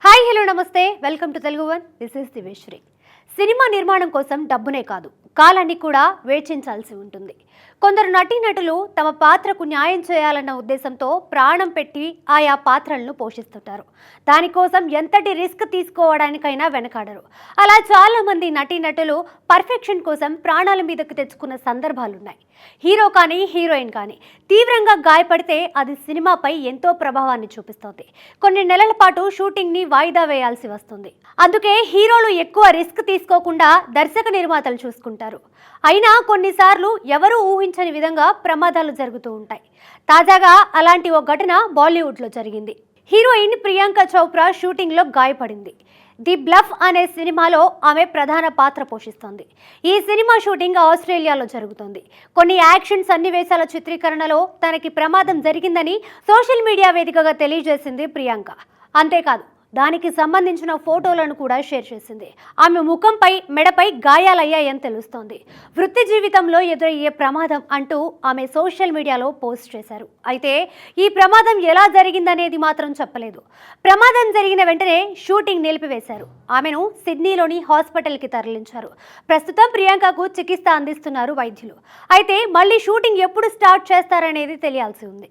Hi hello నమస్తే welcome to Telugu one. This is దివేశ్వరి. Cinema నిర్మాణం కోసం డబ్బునే కాదు, కాలాన్ని కూడా వేచించాల్సి ఉంటుంది. కొందరు నటీనటులు తమ పాత్రకు న్యాయం చేయాలన్న ఉద్దేశంతో ప్రాణం పెట్టి ఆయా పాత్రలను పోషిస్తుంటారు. దానికోసం ఎంతటి రిస్క్ తీసుకోవడానికైనా వెనకాడరు. అలా చాలా మంది నటీనటులు పర్ఫెక్షన్ కోసం ప్రాణాల మీదకు తెచ్చుకున్న సందర్భాలున్నాయి. హీరో కానీ హీరోయిన్ కానీ తీవ్రంగా గాయపడితే అది సినిమాపై ఎంతో ప్రభావాన్ని చూపిస్తుంది. కొన్ని నెలల పాటు షూటింగ్ని వాయిదా వేయాల్సి వస్తుంది. అందుకే హీరోలు ఎక్కువ రిస్క్ తీసుకోకుండా దర్శక నిర్మాతలు చూసుకుంటారు. అయినా కొన్నిసార్లు ఎవరూ ఊహించని విధంగా ప్రమాదాలు జరుగుతూ ఉంటాయి. తాజాగా అలాంటి ఓ ఘటన బాలీవుడ్లో జరిగింది. హీరోయిన్ ప్రియాంక చోప్రా షూటింగ్లో గాయపడింది. ది బ్లఫ్ అనే సినిమాలో ఆమె ప్రధాన పాత్ర పోషిస్తోంది. ఈ సినిమా షూటింగ్ ఆస్ట్రేలియాలో జరుగుతోంది. కొన్ని యాక్షన్ సన్నివేశాల చిత్రీకరణలో తనకి ప్రమాదం జరిగిందని సోషల్ మీడియా వేదికగా తెలియజేసింది ప్రియాంక. అంతేకాదు, దానికి సంబంధించిన ఫోటోలను కూడా షేర్ చేసింది. ఆమె ముఖంపై, మెడపై గాయాలయ్యాయని తెలుస్తోంది. వృత్తి జీవితంలో ఎదురయ్యే ప్రమాదం అంటూ ఆమె సోషల్ మీడియాలో పోస్ట్ చేశారు. అయితే ఈ ప్రమాదం ఎలా జరిగిందనేది మాత్రం చెప్పలేదు. ప్రమాదం జరిగిన వెంటనే షూటింగ్ నిలిపివేశారు. ఆమెను సిడ్నీలోని హాస్పిటల్కి తరలించారు. ప్రస్తుతం ప్రియాంకకు చికిత్స అందిస్తున్నారు వైద్యులు. అయితే మళ్ళీ షూటింగ్ ఎప్పుడు స్టార్ట్ చేస్తారనేది తెలియాల్సి ఉంది.